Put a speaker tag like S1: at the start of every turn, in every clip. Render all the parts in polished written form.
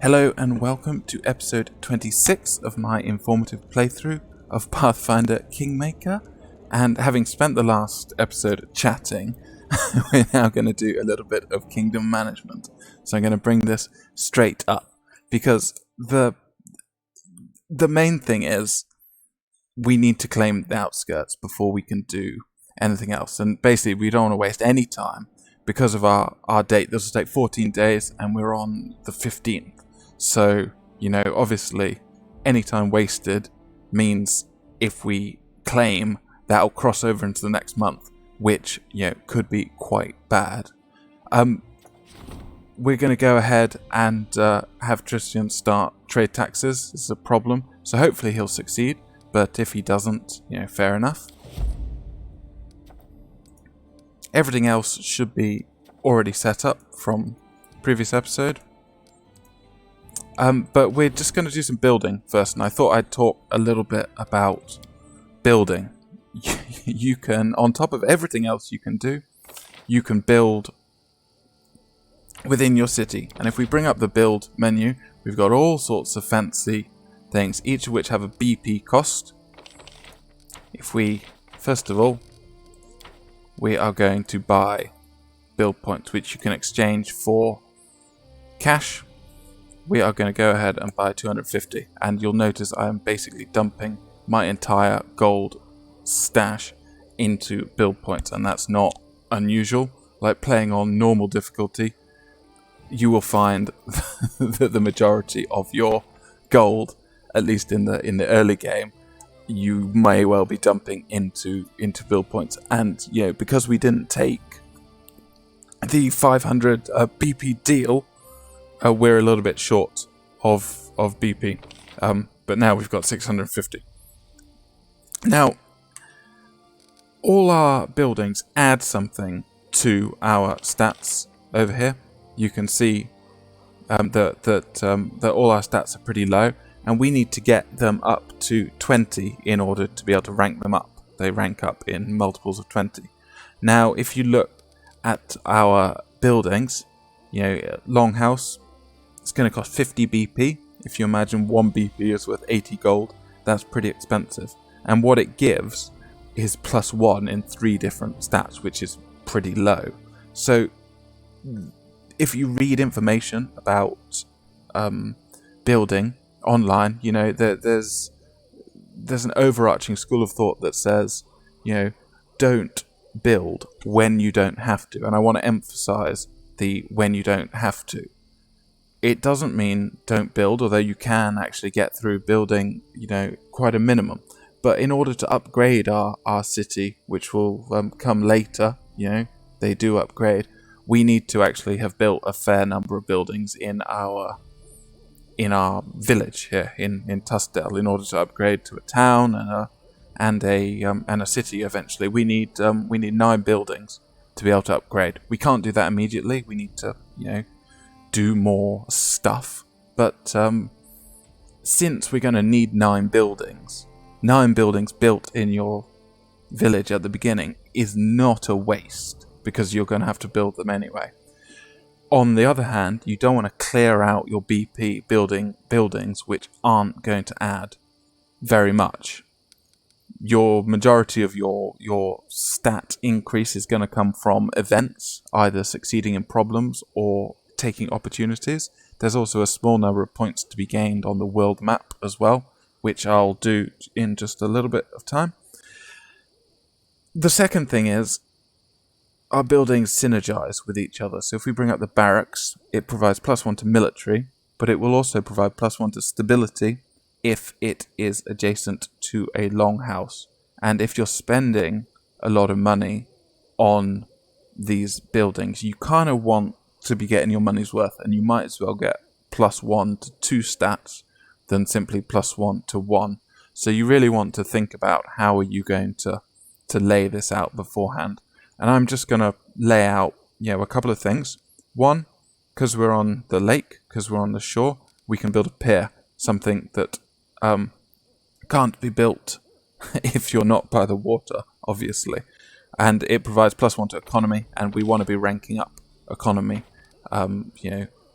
S1: Hello and welcome to episode 26 of my informative playthrough of Pathfinder Kingmaker. And having spent the last episode chatting, we're now going to do a little bit of kingdom management. So I'm going to bring this straight up because the main thing is we need to claim the outskirts before we can do anything else. And basically we don't want to waste any time because of our date. This will take 14 days and we're on the 15th. So, obviously, any time wasted means if we claim, that'll cross over into the next month, which, could be quite bad. We're going to go ahead and have Tristan start trade taxes. This is a problem, so hopefully he'll succeed, but if he doesn't, fair enough. Everything else should be already set up from previous episode. But we're just going to do some building first, and I thought I'd talk a little bit about building. You can, on top of everything else you can do, you can build within your city. And if we bring up the build menu, we've got all sorts of fancy things, each of which have a BP cost. If we, first of all, we are going to buy build points, which you can exchange for cash. We are going to go ahead and buy 250, and you'll notice I am basically dumping my entire gold stash into build points, and that's not unusual. Like playing on normal difficulty, you will find that the majority of your gold, at least in the early game, you may well be dumping into build points. And because we didn't take the 500 BP deal, we're a little bit short of BP, but now we've got 650. Now, all our buildings add something to our stats over here. You can see that all our stats are pretty low, and we need to get them up to 20 in order to be able to rank them up. They rank up in multiples of 20. Now, if you look at our buildings, Longhouse, it's going to cost 50 BP. If you imagine 1 BP is worth 80 gold, that's pretty expensive. And what it gives is +1 in 3 different stats, which is pretty low. So if you read information about building online, there's an overarching school of thought that says, don't build when you don't have to. And I want to emphasize the when you don't have to. It doesn't mean don't build, although you can actually get through building, quite a minimum. But in order to upgrade our city, which will come later, they do upgrade, we need to actually have built a fair number of buildings in our village here in Tusdale in order to upgrade to a town and a city eventually. We need 9 buildings to be able to upgrade. We can't do that immediately. We need to, do more stuff, but since we're going to need 9 buildings built in your village at the beginning is not a waste, because you're going to have to build them anyway. On the other hand, you don't want to clear out your BP building buildings which aren't going to add very much. Your majority of your stat increase is going to come from events, either succeeding in problems or taking opportunities. There's also a small number of points to be gained on the world map as well, which I'll do in just a little bit of time. The second thing is our buildings synergize with each other. So if we bring up the barracks, it provides +1 to military, but it will also provide +1 to stability if it is adjacent to a longhouse. And if you're spending a lot of money on these buildings, you kind of want to be getting your money's worth, and you might as well get +1 to 2 stats than simply +1 to 1. So you really want to think about how are you going to lay this out beforehand. And I'm just going to lay out a couple of things. One, because we're on the lake, because we're on the shore, we can build a pier, something that can't be built if you're not by the water, obviously. And it provides +1 to economy, and we want to be ranking up economy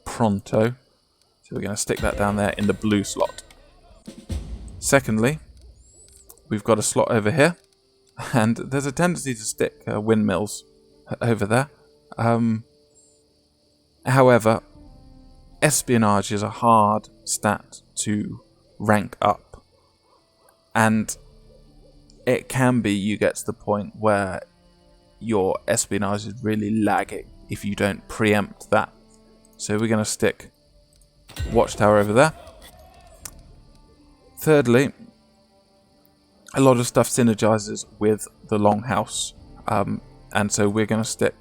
S1: pronto. So we're going to stick that down there in the blue slot. Secondly, we've got a slot over here, and there's a tendency to stick windmills over there. However, espionage is a hard stat to rank up, and it can be you get to the point where your espionage is really lagging if you don't preempt that. So we're going to stick watchtower over there. Thirdly, a lot of stuff synergizes with the longhouse, and so we're going to stick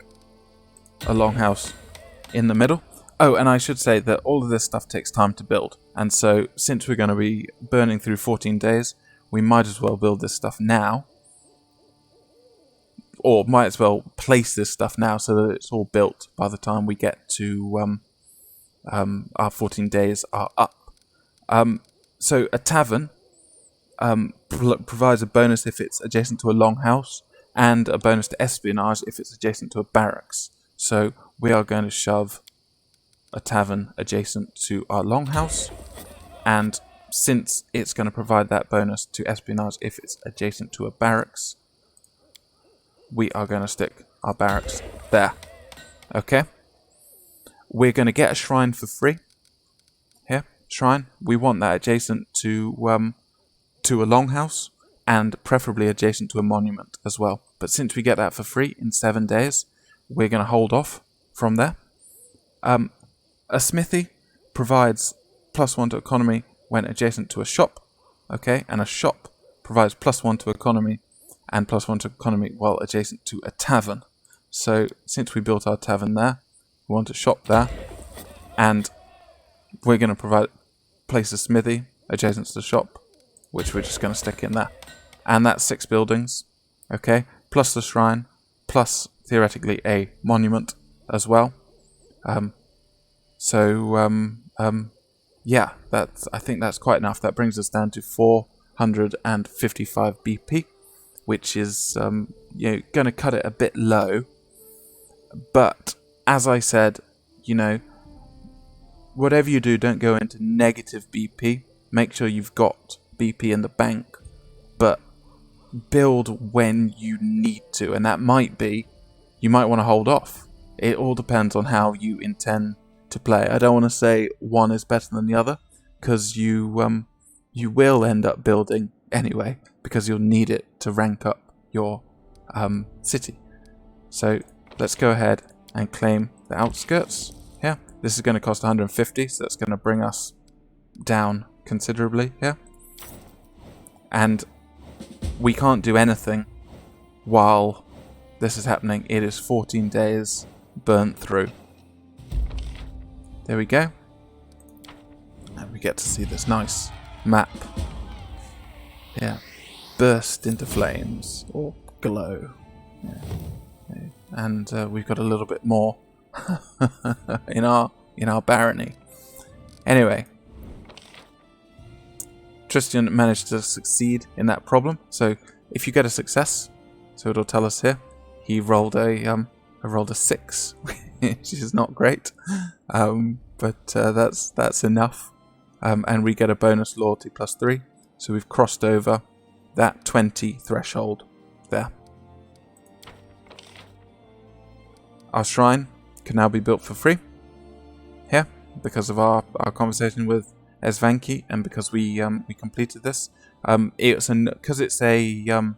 S1: a longhouse in the middle. Oh, and I should say that all of this stuff takes time to build, and so since we're going to be burning through 14 days, we might as well build this stuff now, or might as well place this stuff now so that it's all built by the time we get to our 14 days are up. So a tavern provides a bonus if it's adjacent to a longhouse, and a bonus to espionage if it's adjacent to a barracks. So we are going to shove a tavern adjacent to our longhouse, and since it's going to provide that bonus to espionage if it's adjacent to a barracks, we are going to stick our barracks there. Okay? We're going to get a shrine for free. Here, shrine. We want that adjacent to a longhouse, and preferably adjacent to a monument as well. But since we get that for free in 7 days, we're going to hold off from there. A smithy provides +1 to economy when adjacent to a shop, okay, and a shop provides +1 to economy and +1 to economy while adjacent to a tavern. So since we built our tavern there, we want a shop there, and we're going to place a smithy adjacent to the shop, which we're just going to stick in there. And that's 6 buildings, okay, plus the shrine, plus theoretically a monument as well. Yeah, I think that's quite enough. That brings us down to 455 BP, which is going to cut it a bit low. But as I said, whatever you do, don't go into negative BP. Make sure you've got BP in the bank, but build when you need to, and that might be you might want to hold off. It all depends on how you intend to play. I don't want to say one is better than the other, because you will end up building anyway, because you'll need it to rank up your city. So let's go ahead and claim the outskirts here. This is going to cost 150, so that's going to bring us down considerably here. And we can't do anything while this is happening. It is 14 days burnt through. There we go. And we get to see this nice map. Yeah. Burst into flames or glow. Yeah. And we've got a little bit more in our barony. Anyway, Tristan managed to succeed in that problem. So if you get a success, so it'll tell us here, he rolled a 6, which is not great, but that's enough, and we get a bonus loyalty +3. So we've crossed over that 20 threshold there. Our shrine can now be built for free here because of our conversation with Esvanki, and because we completed this. Because it's a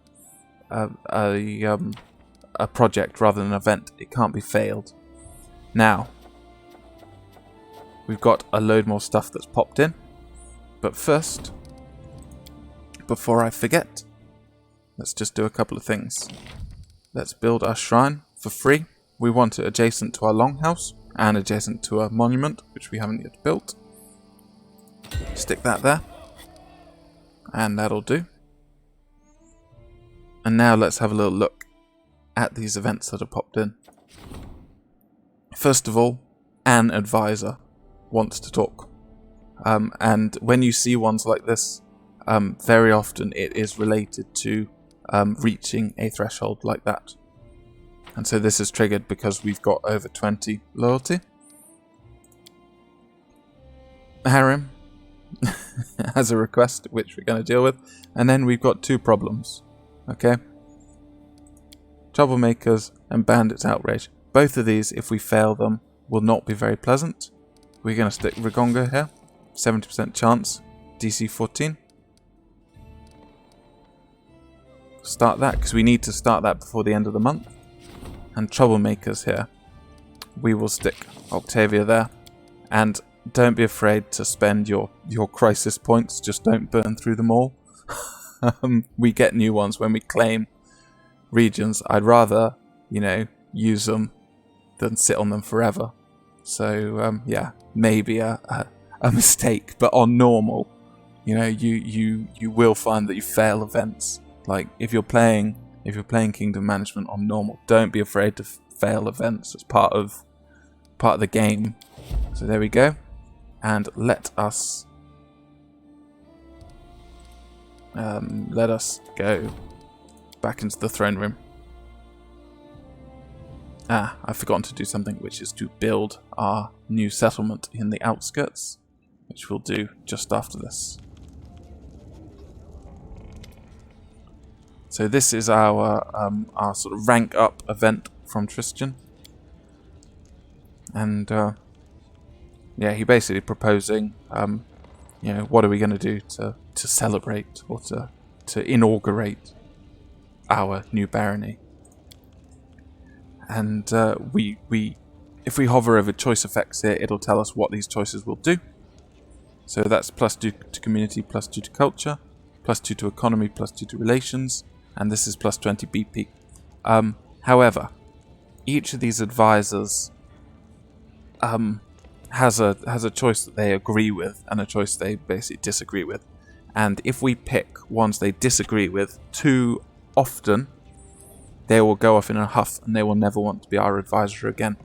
S1: project rather than an event, it can't be failed. Now we've got a load more stuff that's popped in, but first, before I forget, let's just do a couple of things. Let's build our shrine for free. We want it adjacent to our longhouse and adjacent to a monument, which we haven't yet built. Stick that there, and that'll do. And now let's have a little look at these events that have popped in. First of all, an advisor wants to talk. And when you see ones like this, very often it is related to reaching a threshold like that. And so this is triggered because we've got over 20 loyalty. Harem has a request, which we're going to deal with. And then we've got two problems. Okay? Troublemakers and Bandits Outrage. Both of these, if we fail them, will not be very pleasant. We're going to stick Rigonga here. 70% chance. DC 14. Start that, because we need to start that before the end of the month. And Troublemakers here. We will stick Octavia there. And don't be afraid to spend your crisis points. Just don't burn through them all. We get new ones when we claim regions. I'd rather, use them than sit on them forever. So, yeah, maybe a mistake. But on normal, you will find that you fail events. Like, if you're playing Kingdom Management on normal, don't be afraid to fail events. It's part of the game. So there we go. And let us go back into the throne room. I've forgotten to do something, which is to build our new settlement in the outskirts, which we'll do just after this. So this is our sort of rank up event from Tristan. And yeah, he basically proposing, what are we going to do to celebrate or to inaugurate our new barony. And if we hover over choice effects here, it'll tell us what these choices will do. So that's +2 to community, +2 to culture, +2 to economy, +2 to relations, and this is +20 BP. However, each of these advisors has a choice that they agree with and a choice they basically disagree with. And if we pick ones they disagree with too often, they will go off in a huff and they will never want to be our advisor again.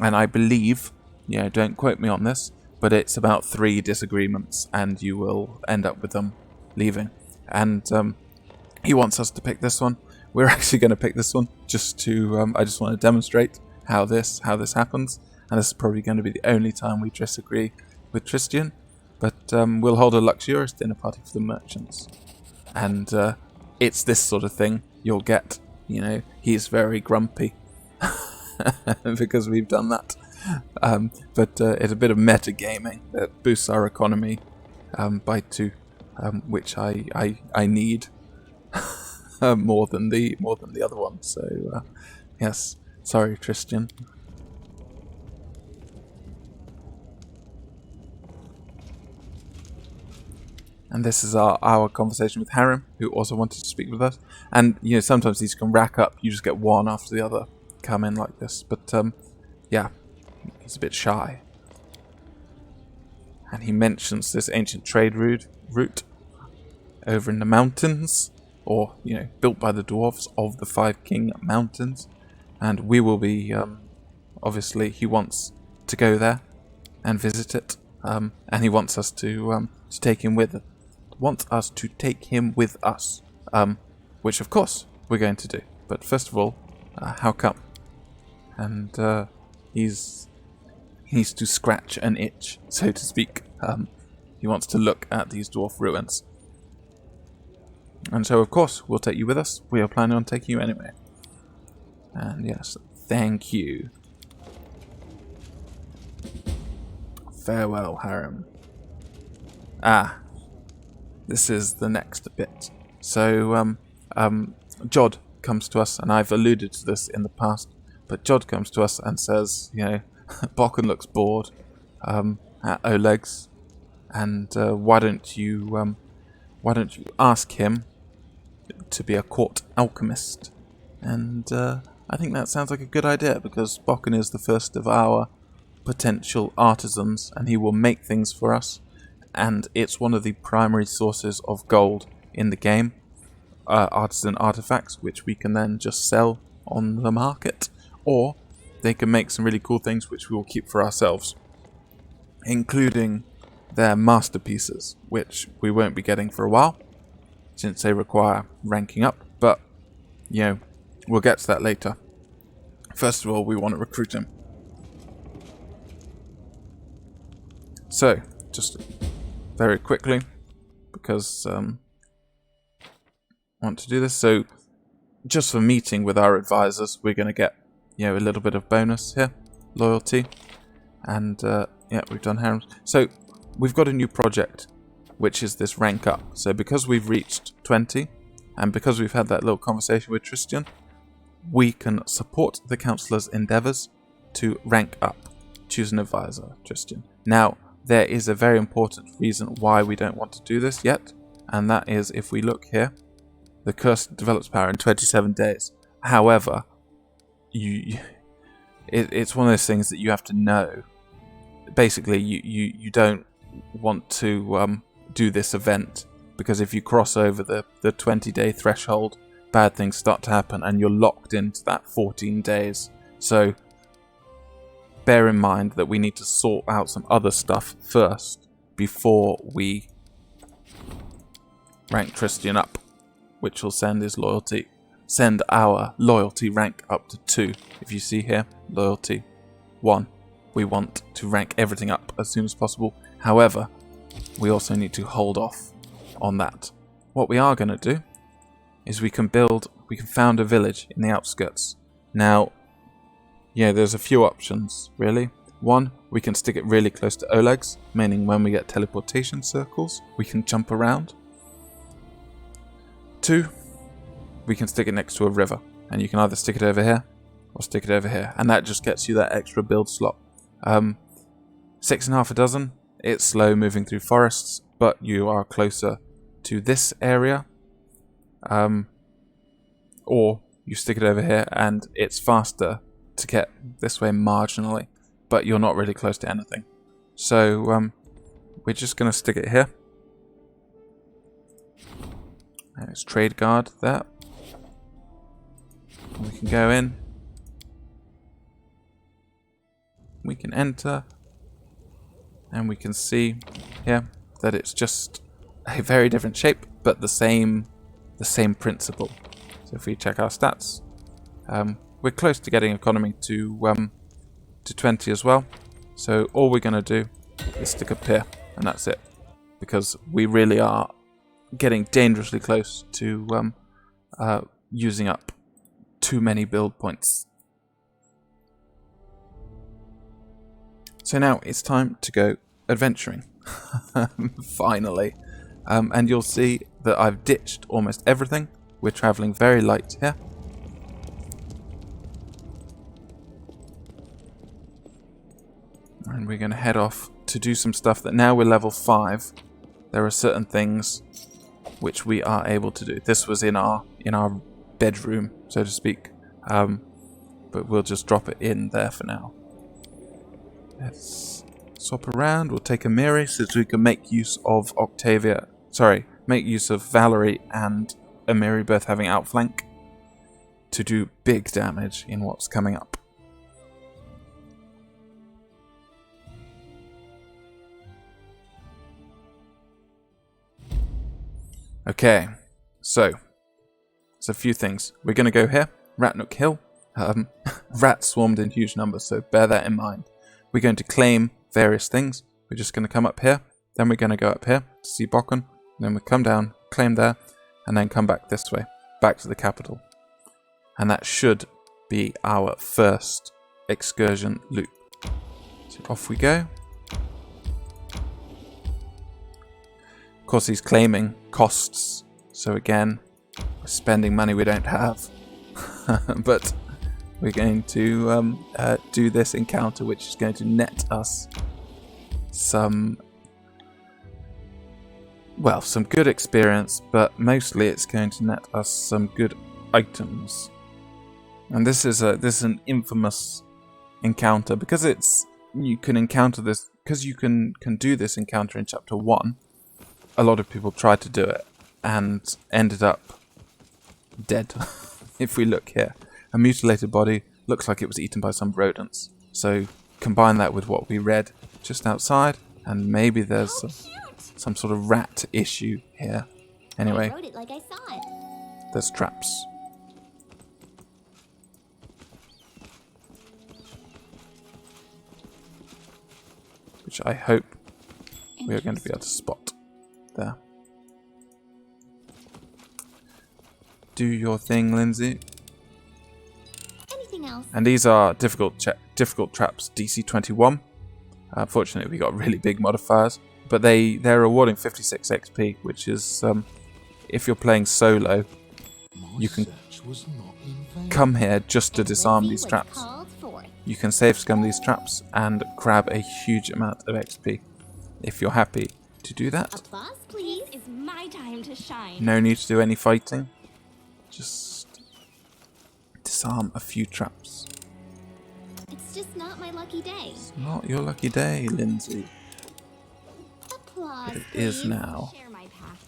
S1: And I believe, don't quote me on this, but it's about 3 disagreements and you will end up with them leaving. And he wants us to pick this one. We're actually going to pick this one just to, I just want to demonstrate how this happens. And this is probably going to be the only time we disagree with Tristan. But we'll hold a luxurious dinner party for the merchants. And it's this sort of thing you'll get. He's very grumpy because we've done that. But it's a bit of metagaming that boosts our economy by 2, which I need more than the other one. So yes, sorry, Tristan. And this is our conversation with Harem, who also wanted to speak with us. And, sometimes these can rack up. You just get one after the other come in like this. But, yeah, he's a bit shy. And he mentions this ancient trade route over in the mountains. Or, built by the dwarves of the 5 King Mountains. And we will be, obviously, he wants to go there and visit it. And he wants us to take him with us, which of course we're going to do. But first of all, how come? And he needs to scratch an itch, so to speak. He wants to look at these dwarf ruins. And so of course we'll take you with us. We are planning on taking you anyway. And yes, thank you. Farewell, Harem. This is the next bit. So, Jod comes to us, and I've alluded to this in the past, but Jod comes to us and says, Bokken looks bored at Oleg's, and why don't you ask him to be a court alchemist? And I think that sounds like a good idea, because Bokken is the first of our potential artisans, and he will make things for us. And it's one of the primary sources of gold in the game, artisan artifacts, which we can then just sell on the market, or they can make some really cool things which we will keep for ourselves, including their masterpieces, which we won't be getting for a while, since they require ranking up, but, we'll get to that later. First of all, we want to recruit him. So, just very quickly because I want to do this. So just for meeting with our advisors, we're going to get, you know, a little bit of bonus here, loyalty, and yeah, we've done harems. So we've got a new project, which is this rank up. So because we've reached 20, and because we've had that little conversation with Tristan, we can support the councillor's endeavours to rank up. Choose an advisor, Tristan. Now, there is a very important reason why we don't want to do this yet, and that is if we look here, the curse develops power in 27 days. However, it's one of those things that you have to know. Basically, you don't want to do this event, because if you cross over the 20-day threshold, bad things start to happen and you're locked into that 14 days. So bear in mind that we need to sort out some other stuff first before we rank Tristan up, which will send our loyalty rank up to 2. If you see here, loyalty 1. We want to rank everything up as soon as possible. However, we also need to hold off on that. What we are going to do is we can found a village in the outskirts. Now, yeah, there's a few options, really. 1, we can stick it really close to Oleg's, meaning when we get teleportation circles, we can jump around. 2, we can stick it next to a river, and you can either stick it over here or stick it over here, and that just gets you that extra build slot. 6.5 a dozen. It's slow moving through forests, but you are closer to this area. Or you stick it over here, and it's faster to get this way marginally, but you're not really close to anything. So we're just going to stick it here. There's trade guard there. We can go in. We can enter. And we can see here that it's just a very different shape, but the same principle. So if we check our stats, we're close to getting economy to 20 as well. So all we're going to do is stick up here, and that's it, because we really are getting dangerously close to using up too many build points. So now it's time to go adventuring. Finally. And you'll see that I've ditched almost everything. We're travelling very light here. And we're going to head off to do some stuff that now we're level 5. There are certain things which we are able to do. This was in our bedroom, so to speak. But we'll just drop it in there for now. Let's swap around. We'll take Amiri so that we can make use of make use of Valerie and Amiri both having outflank to do big damage in what's coming up. Okay, so there's a few things. We're going to go here, Ratnook Hill. Rats swarmed in huge numbers, so bear that in mind. We're going to claim various things. We're just going to come up here, then we're going to go up here to see Bokken, then we come down, claim there, and then come back this way, back to the capital. And that should be our first excursion loop. So off we go. Of course, he's claiming costs, so again, we're spending money we don't have. But we're going to do this encounter, which is going to net us some good experience, but mostly it's going to net us some good items. And this is an infamous encounter because you can encounter this because you can do this encounter in chapter 1. A lot of people tried to do it and ended up dead. If we look here, a mutilated body looks like it was eaten by some rodents. So combine that with what we read just outside, and maybe there's some sort of rat issue here. Anyway,
S2: I wrote it like I saw it.
S1: There's traps. Which I hope we are going to be able to spot there. Do your thing, Lindsay.
S2: Anything else?
S1: And these are difficult traps, DC 21. Unfortunately, we got really big modifiers, but they're rewarding 56 XP, which is if you're playing solo, you can come here just to disarm these traps. You can save scum these traps and grab a huge amount of XP if you're happy to do that.
S2: Applause, please. It's my time to shine.
S1: No need to do any fighting. Just disarm a few traps.
S2: It's just not my lucky day.
S1: It's not your lucky day, Lindsay.
S2: Applause,
S1: But it
S2: please.
S1: is now.
S2: Share my path.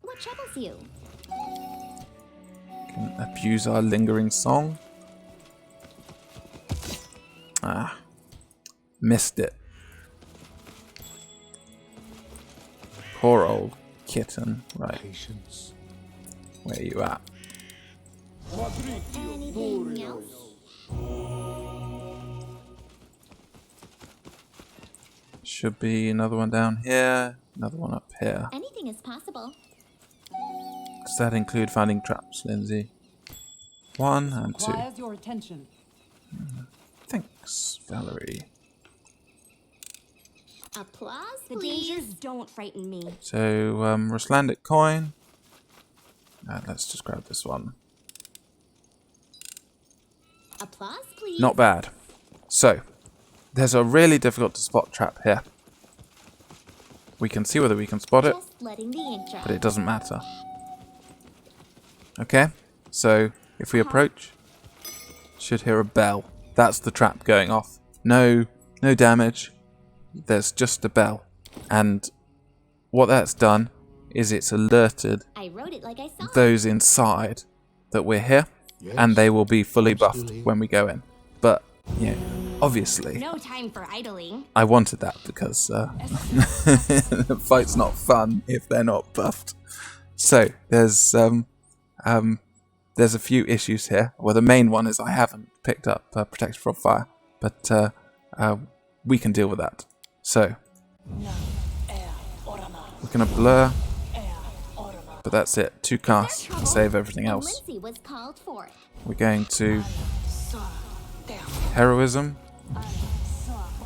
S2: What troubles you?
S1: Can abuse our lingering song. Ah, missed it. Poor old kitten. Right, where you at?
S2: Anything else?
S1: Should be another one down here, another one up here.
S2: Anything is possible.
S1: Does that include finding traps, Lindsay? 1 and 2.
S3: Requires your attention.
S1: Thanks, Valerie.
S2: Applause,
S4: The
S2: please.
S4: dangers don't frighten me.
S1: So, Ruslandic coin. Let's just grab this one.
S2: Applause, please.
S1: Not bad. So, there's a really difficult to spot trap here. We can see whether we can spot it,
S2: Just letting the ink dry.
S1: but it doesn't matter. Okay, so if we approach, should hear a bell. That's the trap going off. No damage. There's just a bell. And what that's done is it's alerted
S2: I wrote it like I saw it.
S1: those inside that we're here, and they will be fully buffed when we go in. But, you know, obviously,
S4: No time for idling.
S1: I wanted that because the fight's not fun if they're not buffed. So there's a few issues here. Well, the main one is I haven't picked up Protection from Fire, but we can deal with that. So we're gonna blur, but that's it. 2 casts to save everything
S2: And
S1: else.
S2: Lindsay was called for.
S1: We're going to heroism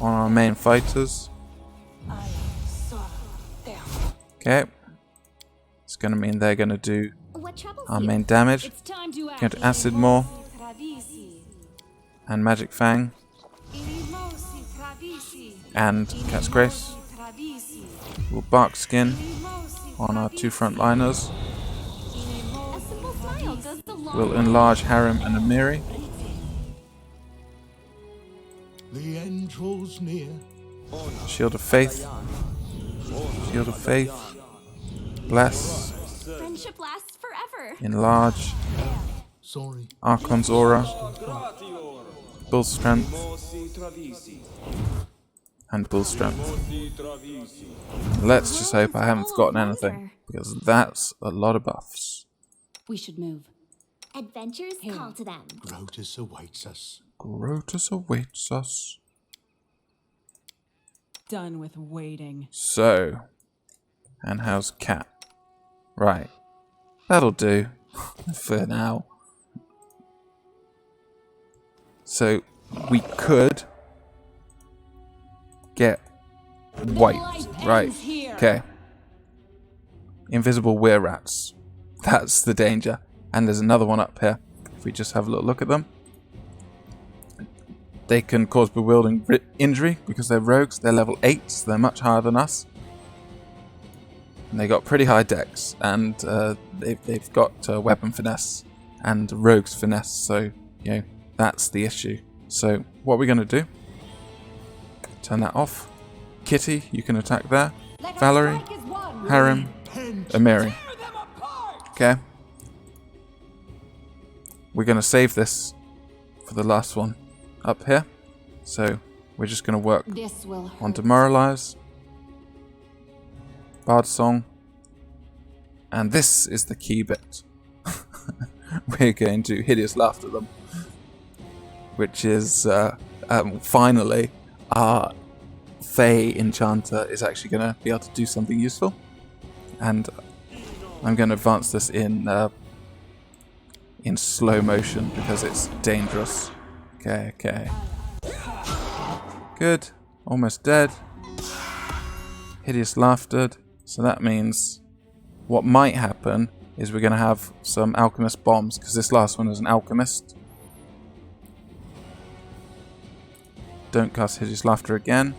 S1: on our main fighters. Okay. It's going to mean they're going to do
S2: What troubles
S1: our
S2: you?
S1: main damage.
S3: It's time to act.
S1: Going to acid more and magic fang and cat's grace. We'll bark skin on our 2 frontliners.
S2: A simple smile goes a long
S1: We'll enlarge Harem and Amiri.
S5: The end draws near.
S1: Shield of Faith. Shield of Faith. Bless.
S4: Friendship lasts forever.
S1: Enlarge.
S5: Sorry.
S1: Archon's Aura. Bull Strength. And Bull Strength. Let's just hope I haven't forgotten anything, because that's a lot of buffs.
S3: We should move.
S2: adventures call to them.
S5: Grotus awaits us.
S1: Grotus awaits us.
S3: Done with waiting.
S1: So, and how's Cat? Right, that'll do for now. So, we could get wiped. Right, okay. Invisible were rats. That's the danger. And there's another one up here. If we just have a little look at them. They can cause bewildering injury because they're rogues. They're level 8, so they're much higher than us. And they got pretty high dex, and they've got weapon finesse and rogues finesse, so, you know, that's the issue. So, what we're going to do, turn that off. Kitty, you can attack there. Valerie, Harem, Amiri. Okay. We're going to save this for the last one up here. So, we're just going to work
S3: This will
S1: on Demoralize, Bard Song, and this is the key bit. We're going to Hideous Laughter them, which is finally our Fey Enchanter is actually going to be able to do something useful. And I'm going to advance this in slow motion because it's dangerous. Okay. Good. Almost dead. Hideous Laughter. So that means what might happen is we're going to have some Alchemist bombs, because this last one is an Alchemist. Don't cast Hideous Laughter again.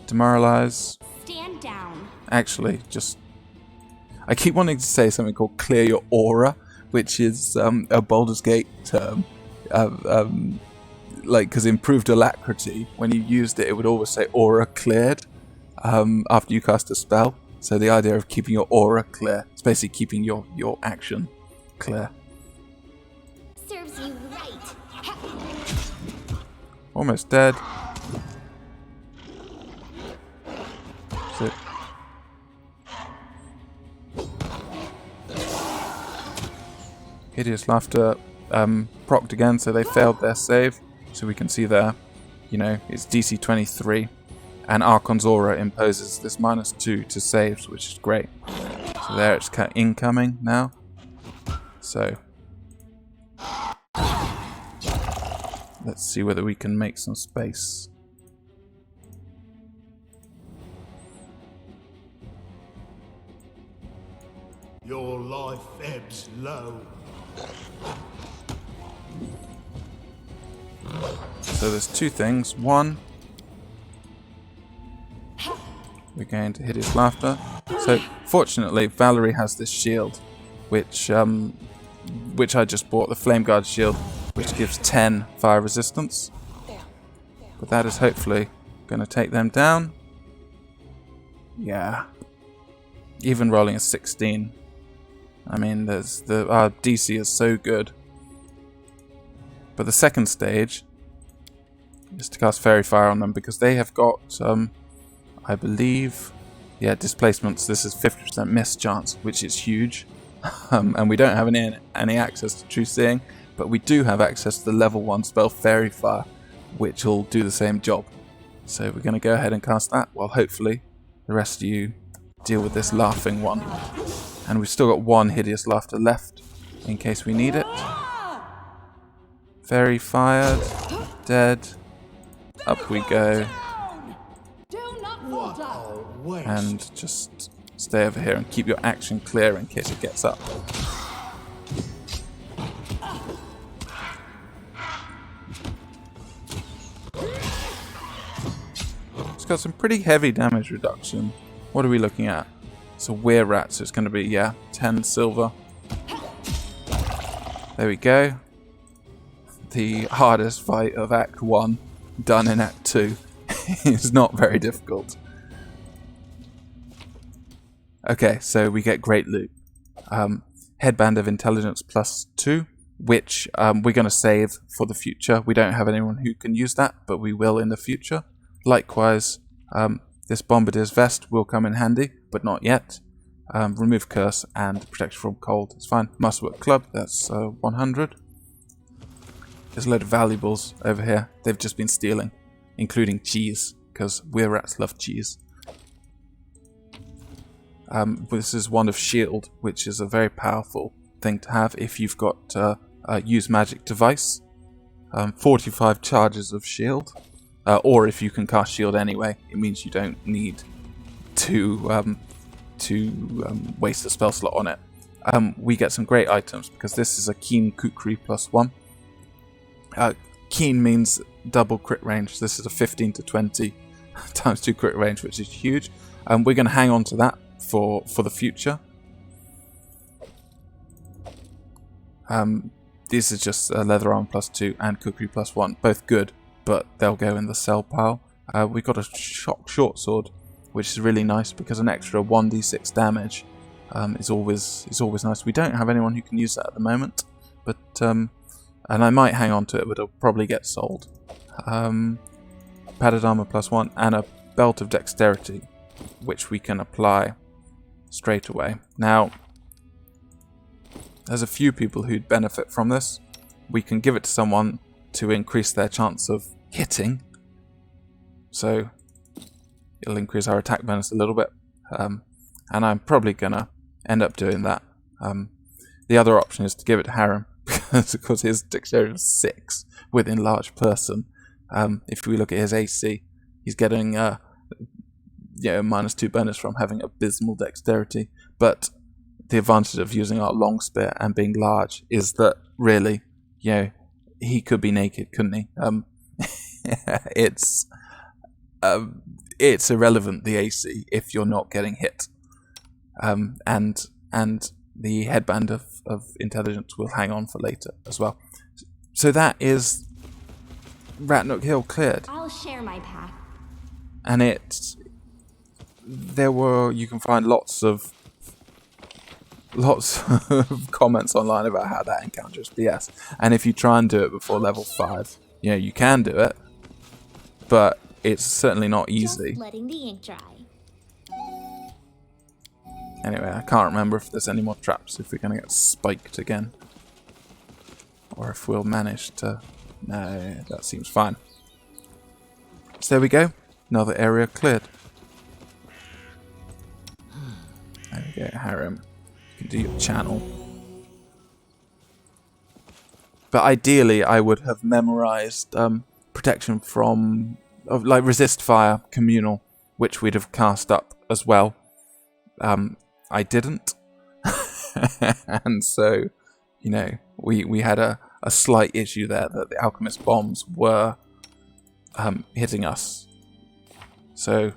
S1: Demoralize.
S4: Stand down.
S1: Actually, I keep wanting to say something called Clear Your Aura, which is a Baldur's Gate term. Because improved alacrity, when you used it, it would always say aura cleared after you cast a spell. So the idea of keeping your aura clear, it's basically keeping your action clear.
S4: Serves you right.
S1: Almost dead. That's it. Hideous Laughter procced again, so they failed their save. So we can see there, it's DC 23. And Archon's Aura imposes this -2 to saves, which is great. So there, it's incoming now. So let's see whether we can make some space.
S5: Your life ebbs low.
S1: So there's two things. One, we're going to Hideous Laughter. So fortunately, Valerie has this shield, which I just bought, the Flame Guard shield, which gives 10 fire resistance. But that is hopefully going to take them down. Yeah. Even rolling a 16. I mean, our DC is so good. But the second stage is to cast Fairy Fire on them, because they have got, I believe, displacements. This is 50% miss chance, which is huge. And we don't have any access to True Seeing, but we do have access to the level 1 spell Fairy Fire, which will do the same job. So we're going to go ahead and cast that, while hopefully the rest of you deal with this laughing one. And we've still got one Hideous Laughter left, in case we need it. Fairy Fired. Dead. Up we go.
S5: What a waste.
S1: And just stay over here and keep your action clear in case it gets up. It's got some pretty heavy damage reduction. What are we looking at? It's a Weir Rat, so it's going to be, 10 silver. There we go. The hardest fight of Act 1 done in Act 2. It's not very difficult. Okay, so we get great loot. Headband of Intelligence +2, which we're going to save for the future. We don't have anyone who can use that, but we will in the future. Likewise, this Bombardier's Vest will come in handy, but not yet. Remove Curse and Protection from Cold. It's fine. Masterwork Club, that's 100. There's a load of valuables over here. They've just been stealing, including cheese, because Weir Rats love cheese. This is one of Shield, which is a very powerful thing to have if you've got Use Magic Device. 45 charges of Shield. Or if you can cast Shield anyway, it means you don't need to waste a spell slot on it. We get some great items, because this is a Keen Kukri +1. Keen means double crit range. This is a 15 to 20 times 2 crit range, which is huge. We're going to hang on to that for the future. These are just Leather Arm +2 and Kukri +1, both good, but they'll go in the sell pile. We've got a Shock Short Sword, which is really nice, because an extra 1d6 damage is always nice. We don't have anyone who can use that at the moment, but and I might hang on to it, but it'll probably get sold. Padded Armor +1 and a Belt of Dexterity, which we can apply straight away. Now, there's a few people who'd benefit from this. We can give it to someone to increase their chance of hitting. So It'll increase our attack bonus a little bit. And I'm probably going to end up doing that. The other option is to give it to Harem, because his dexterity is 6 with enlarged person. If we look at his AC, he's getting -2 bonus from having abysmal dexterity. But the advantage of using our long spear and being large is that really, he could be naked, couldn't he? It's irrelevant, the AC, if you're not getting hit. And the headband of intelligence will hang on for later as well. So that is Ratnook Hill cleared.
S4: I'll share my path.
S1: And you can find lots of comments online about how that encounter is BS. And if you try and do it before level 5, you can do it, but it's certainly not easy.
S4: Just letting the ink dry.
S1: Anyway, I can't remember if there's any more traps, if we're going to get spiked again. Or if we'll manage to... No, that seems fine. So there we go. Another area cleared. There we go, Harem. You can do your channel. But ideally, I would have memorized protection from... resist fire, communal, which we'd have cast up as well. I didn't. And so, we had a slight issue there that the Alchemist bombs were hitting us. So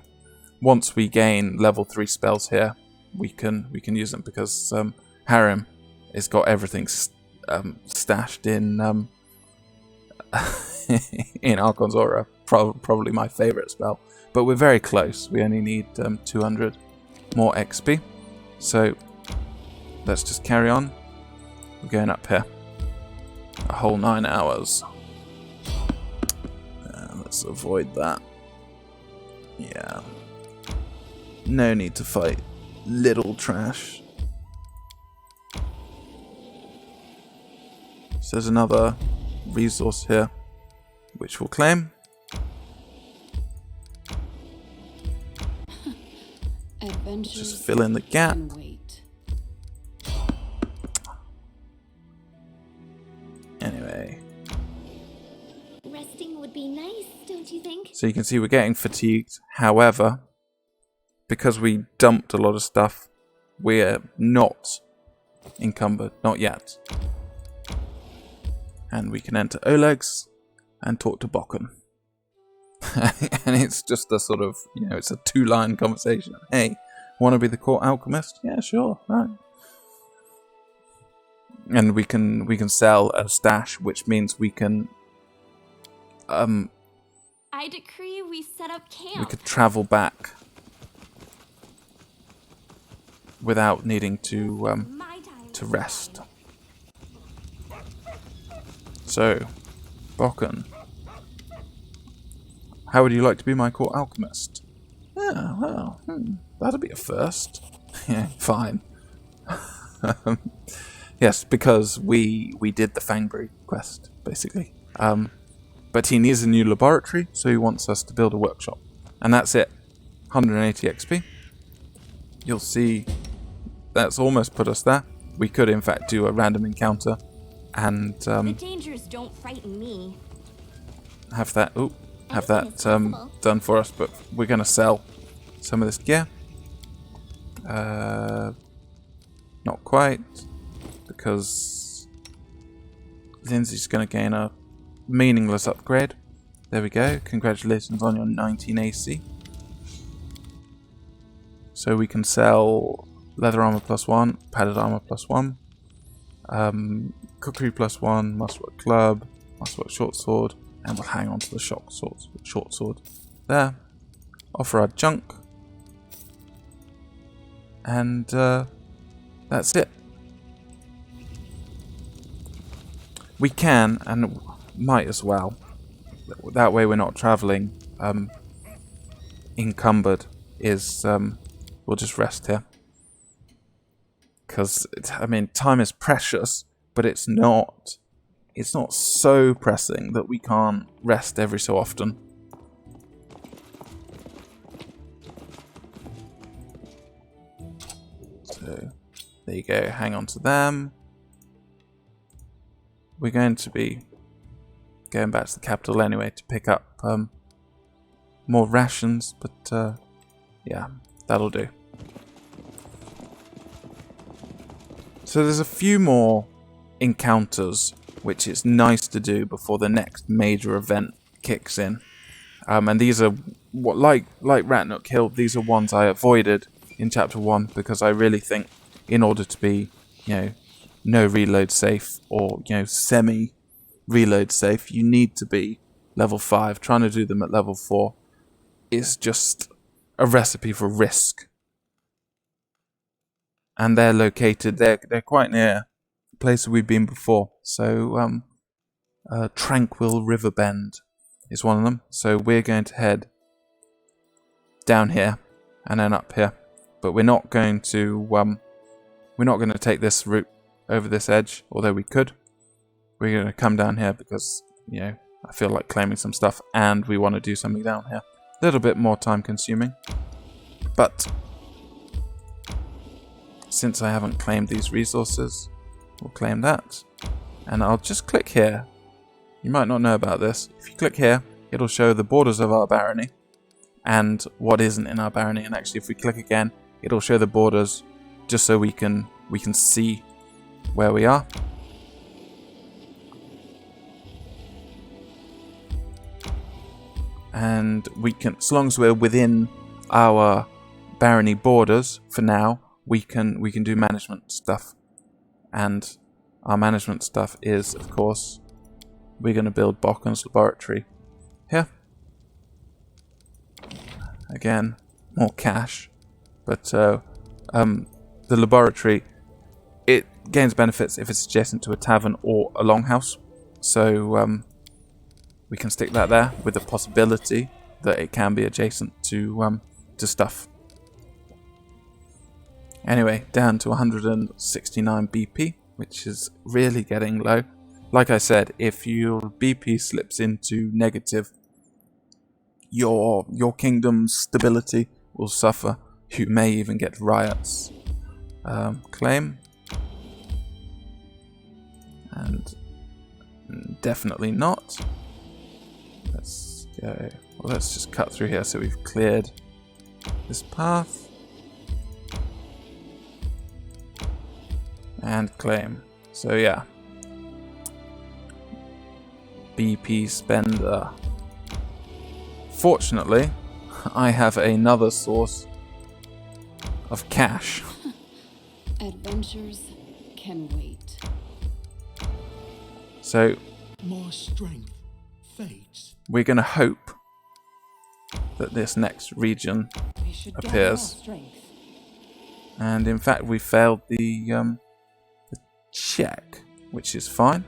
S1: once we gain level 3 spells here, we can use them, because Harem has got everything stashed in in Archon's Aura. Probably my favourite spell. But we're very close. We only need 200 more XP. So let's just carry on. We're going up here. A whole 9 hours. Let's avoid that. Yeah. No need to fight little trash. So there's another resource here, which we'll claim. Just fill in the gap. Anyway.
S4: Resting would be nice, don't you think?
S1: So you can see we're getting fatigued. However, because we dumped a lot of stuff, we're not encumbered. Not yet. And we can enter Oleg's and talk to Bokken. And it's just a sort of, it's a 2-line conversation. Hey, want to be the court alchemist? Yeah, sure, right. And we can sell a stash, which means we can
S2: I decree we set up camp.
S1: we could travel back without needing to rest. So, Bokken, how would you like to be my court alchemist? Yeah, well, that'll be a first. Yeah, fine. Yes, because we did the Fangbury quest, basically. But he needs a new laboratory, so he wants us to build a workshop. And that's it. 180 XP. You'll see that's almost put us there. We could, in fact, do a random encounter and
S4: the dangers don't frighten me.
S1: have that done for us, but we're going to sell some of this gear. Not quite, because Lindsay's going to gain a meaningless upgrade. There we go. Congratulations on your 19 AC. So we can sell leather armor +1, padded armor +1, cookery +1, masterwork club, masterwork short sword, and we'll hang on to the short sword. There. Offer our junk. And that's it. We can, and might as well. That way we're not travelling encumbered. We'll just rest here. Because, time is precious, but it's not so pressing that we can't rest every so often. So there you go. Hang on to them. We're going to be going back to the capital anyway to pick up more rations, but yeah, that'll do. So there's a few more encounters which is nice to do before the next major event kicks in. And these are, like Ratnook Hill, these are ones I avoided in Chapter 1 because I really think in order to be, no reload safe or, semi-reload safe, you need to be level 5. Trying to do them at level 4 is just a recipe for risk. And they're located, they're quite near the place we've been before. So, Tranquil River Bend is one of them. So we're going to head down here and then up here. But we're not going to take this route over this edge, although we could. We're going to come down here because, I feel like claiming some stuff and we want to do something down here. A little bit more time consuming. But since I haven't claimed these resources, we'll claim that. And I'll just click here. You might not know about this. If you click here, it'll show the borders of our barony and what isn't in our barony. And actually, if we click again, it'll show the borders just so we can see where we are. And we can, as long as we're within our barony borders for now, we can do management stuff. And our management stuff is, of course, we're going to build Bokken's laboratory here. Again, more cash. But the laboratory, it gains benefits if it's adjacent to a tavern or a longhouse. So we can stick that there with the possibility that it can be adjacent to stuff. Anyway, down to 169 BP, which is really getting low. Like I said, if your BP slips into negative, your kingdom's stability will suffer. You may even get riots. Claim. And definitely not. Let's go. Well, let's just cut through here so we've cleared this path. And claim. So yeah. BP spender. Fortunately, I have another source of cash.
S3: Adventures can wait.
S1: So
S5: My strength fades.
S1: we're going to hope that this next region
S3: We should gather
S1: appears.
S3: our strength.
S1: And in fact, we failed the check, which is fine.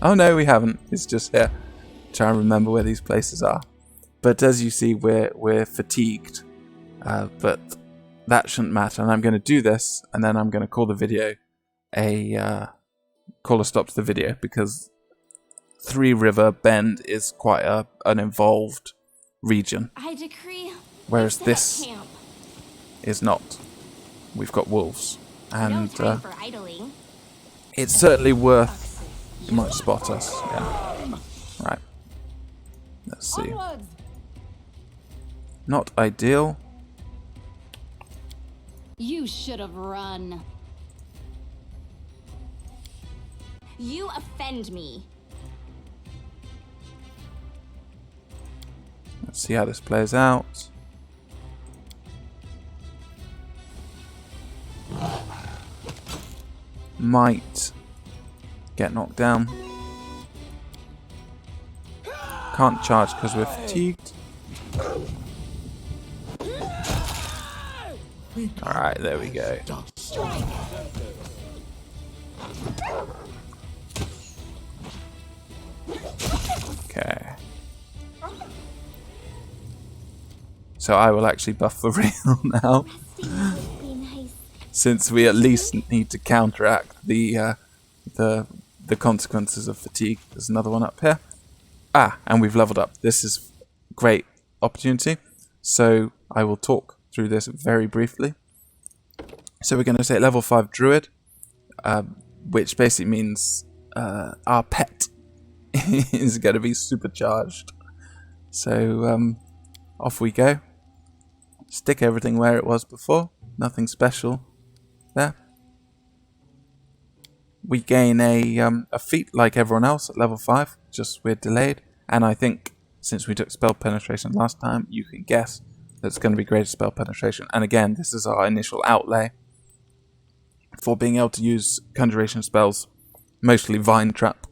S1: Oh no, we haven't. It's just here. Trying to remember where these places are. But as you see, we're fatigued. But that shouldn't matter. And I'm going to do this, and then I'm going to call the video call a stop to the video because Three River Bend is quite an involved region.
S4: I decree.
S1: Whereas
S4: we set up
S1: this
S4: camp.
S1: is not. We've got wolves. And
S4: No time for idling.
S1: it's certainly worth... You might spot us. Yeah. Right. Let's see.
S3: Onwards!
S1: Not ideal.
S3: You should have run.
S4: You offend me.
S1: Let's see how this plays out. Might get knocked down. Can't charge because we're fatigued. Alright, there we go. Okay. So I will actually buff for real now,
S4: Be nice.
S1: since we at least need to counteract the consequences of fatigue. There's another one up here. And we've leveled up. This is great opportunity. So I will talk through this very briefly. So we're going to say level 5 druid, which basically means our pet is going to be supercharged. So off we go. Stick everything where it was before. Nothing special there. We gain a feat like everyone else at level 5, just we're delayed. And I think since we took spell penetration last time, you can guess that it's going to be greater spell penetration. And again, this is our initial outlay for being able to use conjuration spells, mostly Vine Trap,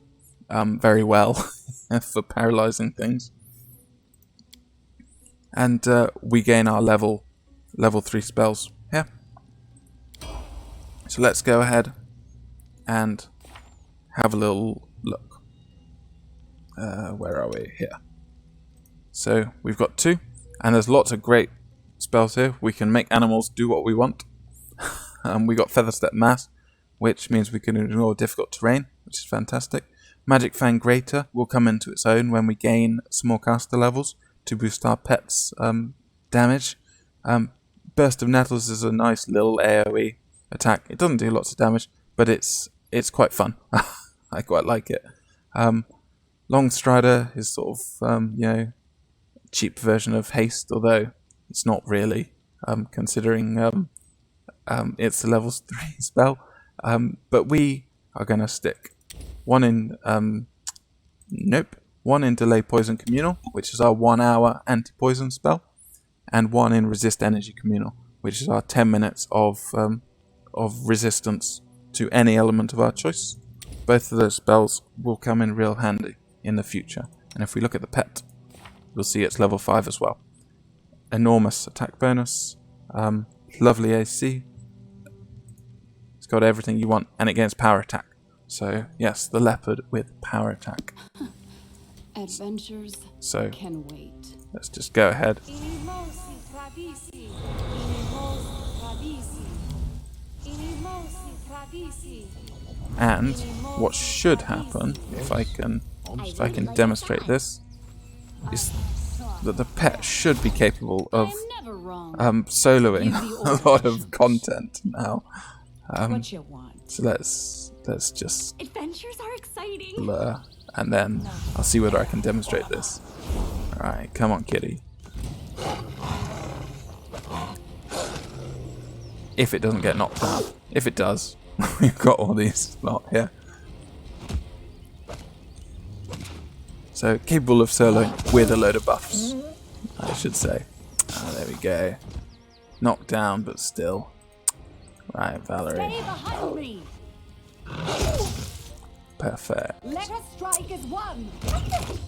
S1: very well for paralyzing things. And we gain our level 3 spells here. So let's go ahead and have a little look. Where are we? Here. So we've got 2, and there's lots of great spells here. We can make animals do what we want. We got Featherstep Mass, which means we can ignore difficult terrain, which is fantastic. Magic Fang Greater will come into its own when we gain small caster levels to boost our pets' damage. Burst of Nettles is a nice little AoE attack. It doesn't do lots of damage, but it's quite fun. I quite like it. Long Strider is sort of cheap version of Haste, although it's not really, considering it's a level 3 spell. But we are going to stick one in Delay Poison Communal, which is our 1 hour anti-poison spell, and one in Resist Energy Communal, which is our 10 minutes of resistance to any element of our choice. Both of those spells will come in real handy in the future. And if we look at the pet, we'll see it's level 5 as well. Enormous attack bonus, lovely AC. It's got everything you want, and it gains power attack. So yes, the leopard with power attack.
S3: Adventures
S1: So
S3: can wait.
S1: let's just go ahead. And what should happen, if I can demonstrate this, is that the pet should be capable of
S3: I'm never wrong.
S1: soloing a lot of content now.
S3: What you want?
S1: So let's just
S4: Adventures are exciting.
S1: blur, and then I'll see whether I can demonstrate this. Alright, come on, kitty. If it doesn't get knocked out. If it does, we've got all these lot here. So, capable of soloing with a load of buffs, I should say. There we go. Knocked down, but still. Right, Valerie.
S3: Stay behind me.
S1: Perfect.
S3: Let us strike as one.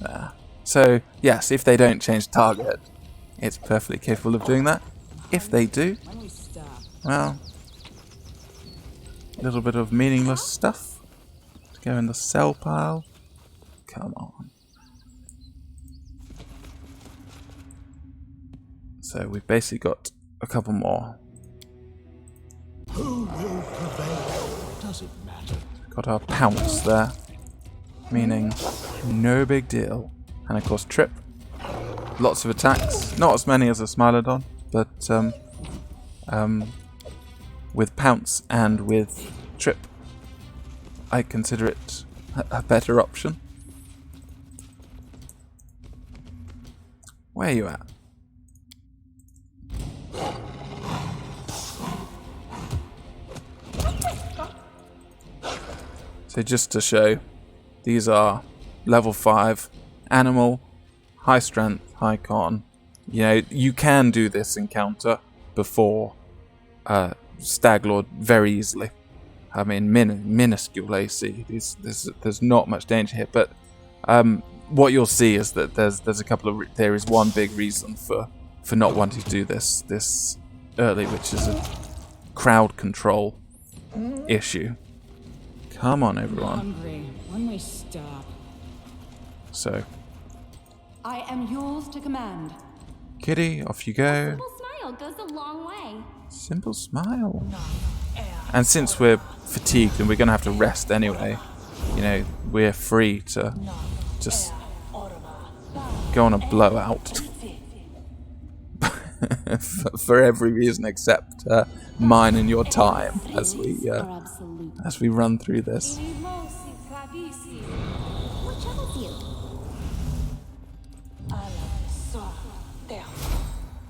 S1: There. So, yes, if they don't change target, it's perfectly capable of doing that. If they do,
S3: When we stop.
S1: well, a little bit of meaningless stuff to go in the sell pile. Come on. So we've basically got a couple more.
S5: Who will prevail? Does it matter?
S1: Got our pounce there, meaning no big deal. And of course trip. Lots of attacks, not as many as a Smilodon, but with pounce and with trip, I consider it a better option. Where are you at? So just to show, these are level 5 animal, high strength, high con. You know, you can do this encounter before Staglord very easily. I mean, minuscule AC. There's not much danger here, but what you'll see is that there's a couple of there is one big reason for not wanting to do this early, which is a crowd control issue. Come on, everyone.
S3: Hungry. When we stop.
S1: So,
S3: I am yours to command.
S1: kitty, off you go.
S4: Simple smile goes a long way.
S1: Simple smile. And since we're fatigued and we're going to have to rest anyway, you know, we're free to just go on a blowout. for every reason except mine and your time as we run through this.
S4: What troubles you?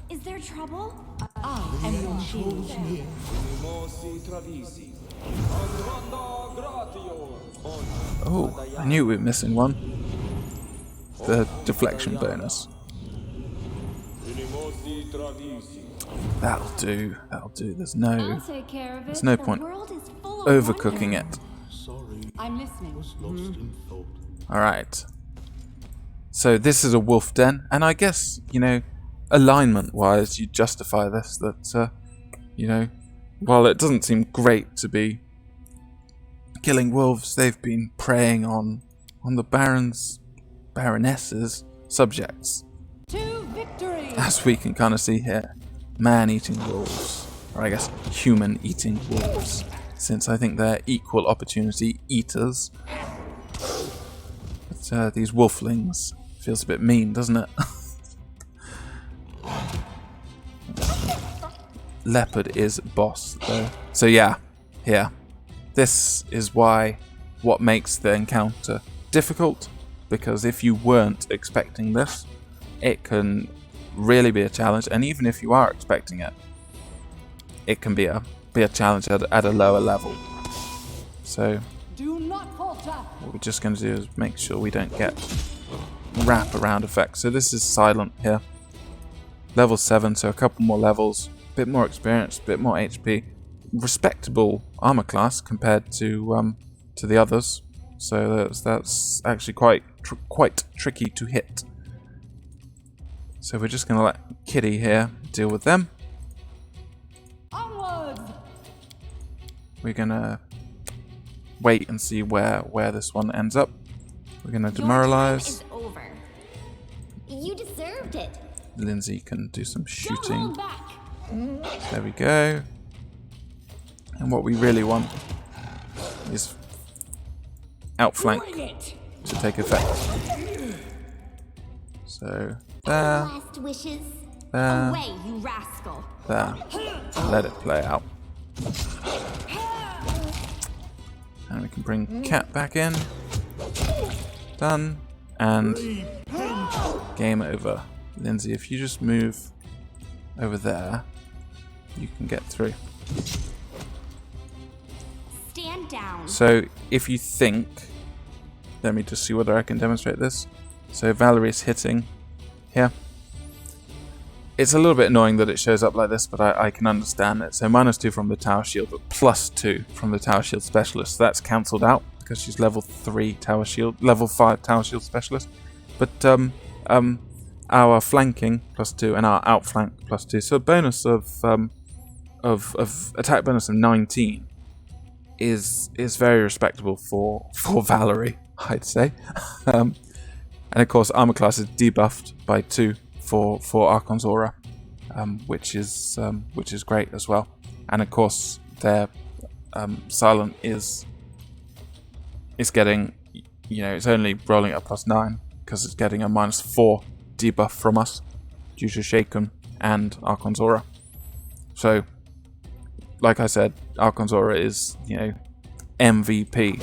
S4: Is there trouble?
S3: I am your shield.
S1: Oh, I knew we were missing one. The deflection bonus. That'll do. That'll do. There's
S4: I'll take care of it.
S1: There's no
S4: The
S1: point
S4: world is full of
S1: overcooking
S4: wonder.
S1: it.
S5: Sorry,
S3: I'm listening.
S5: was lost in thought.
S1: Alright. So this is a wolf den, and I guess, you know, alignment-wise, you justify this, that, you know, while it doesn't seem great to be killing wolves, they've been preying on the baroness's subjects.
S3: To victory!
S1: As we can kind of see here, man-eating wolves, or I guess human-eating wolves, since I think they're equal opportunity eaters. But these wolflings feels a bit mean, doesn't it? Leopard is boss, though. So yeah, here. This is what makes the encounter difficult, because if you weren't expecting this, it can really be a challenge, and even if you are expecting it, it can be a challenge at a lower level. So
S3: Do not falter!
S1: what we're just going to do is make sure we don't get wrap around effects. So this is silent here. Level 7, so a couple more levels, bit more experience, bit more HP. Respectable armor class compared to the others. So that's actually quite tricky to hit. So we're just going to let Kitty here deal with them.
S3: Onwards!
S1: We're going to wait and see where this one ends up. We're going to demoralize.
S4: Your time is over. You deserved it.
S1: Lindsay can do some
S3: Don't
S1: shooting.
S3: hold back!
S1: There we go. And what we really want is outflank
S3: Bring it!
S1: to take effect. So there,
S4: Last wishes.
S1: there,
S4: Away, you rascal.
S1: there. Let it play out. And we can bring Cat back in. Done. And game over. Lindsay, if you just move over there, you can get through.
S4: Stand down.
S1: So if you think, let me just see whether I can demonstrate this. So Valerie's hitting here. It's a little bit annoying that it shows up like this, but I can understand it. So -2 from the tower shield, but +2 from the tower shield specialist. So that's cancelled out because she's level 3 tower shield, level 5 tower shield specialist. But our flanking +2 and our outflank +2. So a bonus of attack bonus of 19 is very respectable for Valerie, I'd say. And of course, armor class is debuffed by 2 for Archon's Aura, which is great as well. And of course, their silent is getting, you know, it's only rolling at +9 because it's getting a -4 debuff from us due to Shaken and Archon's Aura. So, like I said, Archon's Aura is, you know, MVP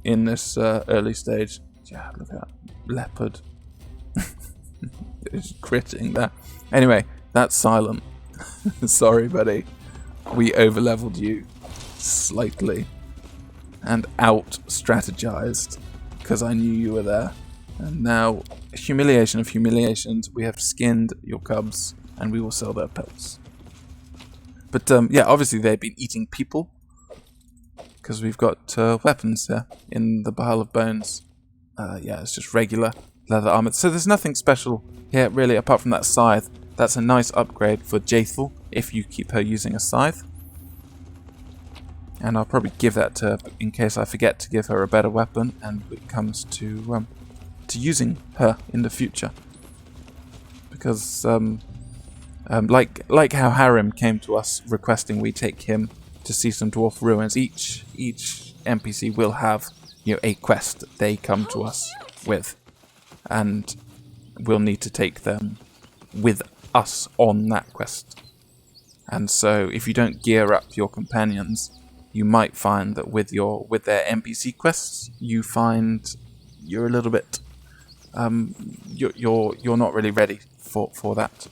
S1: in this early stage. Yeah, look at that leopard. It's critting there. Anyway, that's silent. Sorry, buddy. We over-leveled you slightly and out-strategized because I knew you were there. And now, humiliation of humiliations, we have skinned your cubs and we will sell their pelts. But yeah, obviously they've been eating people because we've got weapons here in the pile of bones. Yeah, it's just regular leather armor. So there's nothing special here really apart from that scythe. That's a nice upgrade for Jaethel if you keep her using a scythe. And I'll probably give that to her in case I forget to give her a better weapon and it comes to using her in the future. Because like how Harim came to us requesting we take him to see some dwarf ruins, each NPC will have, you know, a quest that they come to us with, and we'll need to take them with us on that quest. And so if you don't gear up your companions, you might find that with their NPC quests, you find you're a little bit you're not really ready for that.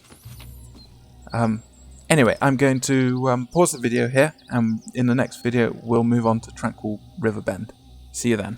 S1: Anyway, I'm going to pause the video here, and in the next video we'll move on to Tranquil River Bend. See you then.